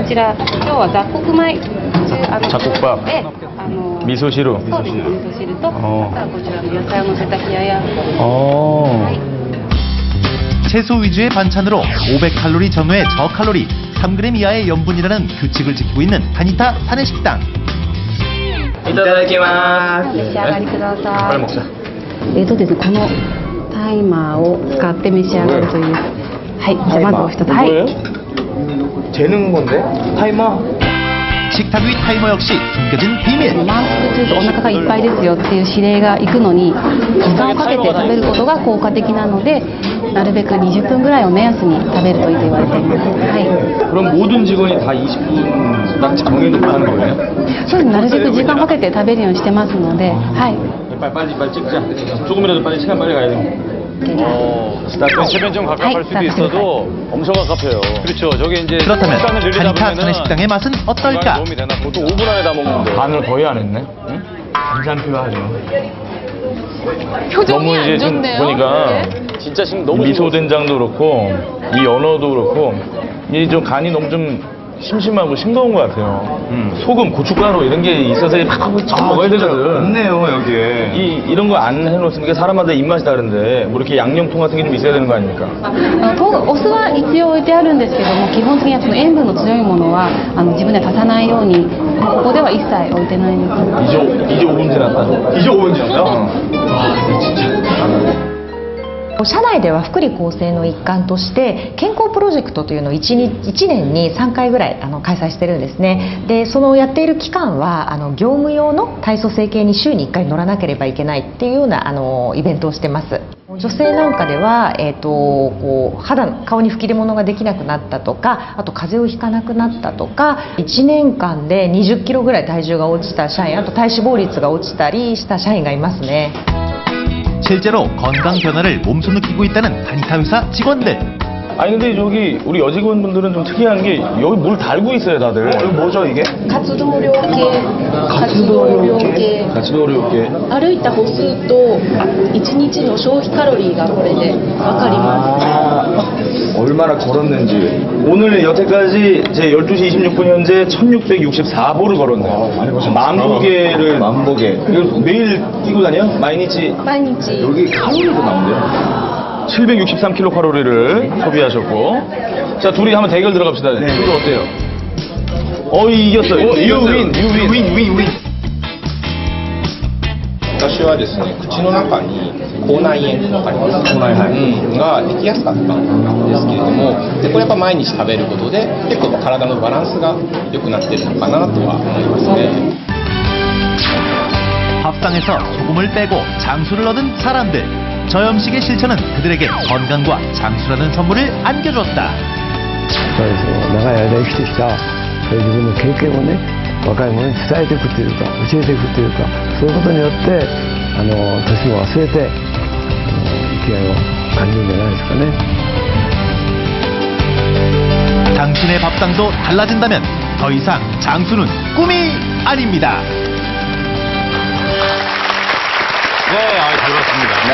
ちら今日は雑穀米 잡곡밥, で 미소시루. そうですね、味噌汁と、あとはこちらの野菜を乗せた冷やや。 채소 위주의 반찬으로 500칼로리 전후의 저칼로리, 3g 이하의 염분이라는 규칙을 지키고 있는 타니타 사내식당. お召し上がりください。 먹자. ですね、このタイマーを使って召し上がるという。はい、じゃあまずお一つ。はい。 재는 건데? 타이머? 식탁 위 타이머 역시 숨겨진 비밀. 満腹中とお腹がいっぱいですよっていう指令が行くのに時間をかけて食べることが効果的なので、なるべく20分ぐらいを目安に食べるといいと言われています。はい。 그럼 모든 직원이 다 20분 딱 정해놓고 하는 거예요? そうです。なるべく時間をかけて食べるようにしてますので、はい。 빨리 찍자. 조금이라도 빨리 시간 빨리 가야 돼. 낮은 시면 좀 갑갑할 수도 있어도 엄청 갑갑해요. 그렇죠. 저게 이제 그렇다면 시간을 늘리다 타니타 보면은 사내식당의 맛은 어떨까? 도움이 되나? 보통 5분 안에 다 먹는데. 반을 거의 안 했네. 응? 반찬 하죠. 표정이 너무 안 이제 좀 좋네요. 보니까 진짜 지금 너무 미소 된장도 그렇고 이 연어도 그렇고 이 좀 간이 너무 좀 심심하고 싱거운 것 같아요. 소금, 고춧가루 이런 게 있어서 막 먹어야 되거든. 없네요 여기에. 이런 거 안 해놓으니까 사람마다 입맛이 다른데 뭐 이렇게 양념통 같은 게 좀 있어야 되는 거 아닙니까? お酢は一応置いてあるんですけども、基本的にはその塩分の強いものは自分では足さないように、ここでは一切置いてないです。 이제 5분 지났다. 이제 5분 지났다. 社内では福利厚生の一環として健康プロジェクトというのを1年に3回ぐらい開催してるんですね。でそのやっている期間は業務用の体組成計に週に1回乗らなければいけないっていうようなイベントをしてます。女性なんかでは、こう顔に吹き出物ができなくなったとか、あと風邪をひかなくなったとか、1年間で20キロぐらい体重が落ちた社員、あと体脂肪率が落ちたりした社員がいますね。 실제로 건강 변화를 몸소 느끼고 있다는 타니타 회사 직원들. 아니 근데 저기 우리 여직원분들은 좀 특이한 게 여기 뭘 달고 있어요 다들. 이거 뭐죠 이게? 活動量計、活動量計、 가치도어렵게. 歩いた歩数と1日の消費カロリーがこれで分かります。 얼마나 걸었는지. 오늘 여태까지 제 12시 26분 현재 1664보를 걸었네요. 만보계를 만보계. 이거 매일 뛰고 다녀? 마이니치 毎日 여기 칼로리도 나온대요. 763kcal를 소비하셨고. 자 둘이 한번 대결 들어갑시다. 네. 이거 어때요? 이겼어. 유윈. 私はですね、口の中に口内炎があります。口内炎ができやすかったんですけれども、でこれやっぱ毎日食べることで結構体のバランスが良くなってるのかなとは思いますね。 밥상에서 소금을 빼고 장수를 얻은 사람들. 저염식의 실천은 그들에게 건강과 장수라는 선물을 안겨줬다. 長い間生きてきた自分の経験をね、若い者に伝えていくというか教えていくというか、そういうことによって年も忘れて生きがいを感じるんじゃないですかね。 당신의 밥상도 달라진다면 더 이상 장수는 꿈이 아닙니다. 네, 잘 봤습니다. 네.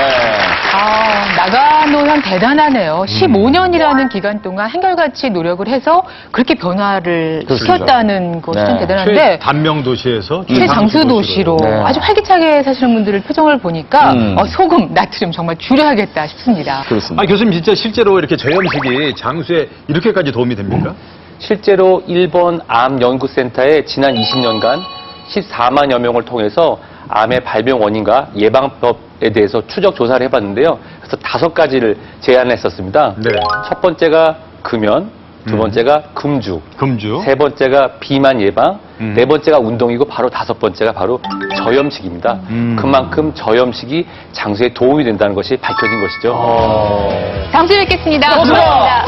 나가노현 대단하네요. 15년이라는 기간 동안 한결같이 노력을 해서 그렇게 변화를 시켰다는 것이 참 대단한데, 단명 도시에서 최장수 도시로 아주 활기차게 사시는 분들의 표정을 보니까 소금, 나트륨 정말 줄여야겠다 싶습니다. 그렇습니다. 교수님 진짜 실제로 이렇게 저염식이 장수에 이렇게까지 도움이 됩니까? 실제로 일본 암연구센터에 지난 20년간 14만여 명을 통해서 암의 발병 원인과 예방법에 대해서 추적 조사를 해봤는데요. 그래서 5가지를 제안했었습니다. 네. 첫 번째가 금연, 두 번째가 금주, 세 번째가 비만 예방, 네 번째가 운동이고 바로 5번째가 바로 저염식입니다. 그만큼 저염식이 장수에 도움이 된다는 것이 밝혀진 것이죠. 다음 주에 뵙겠습니다. 고맙습니다.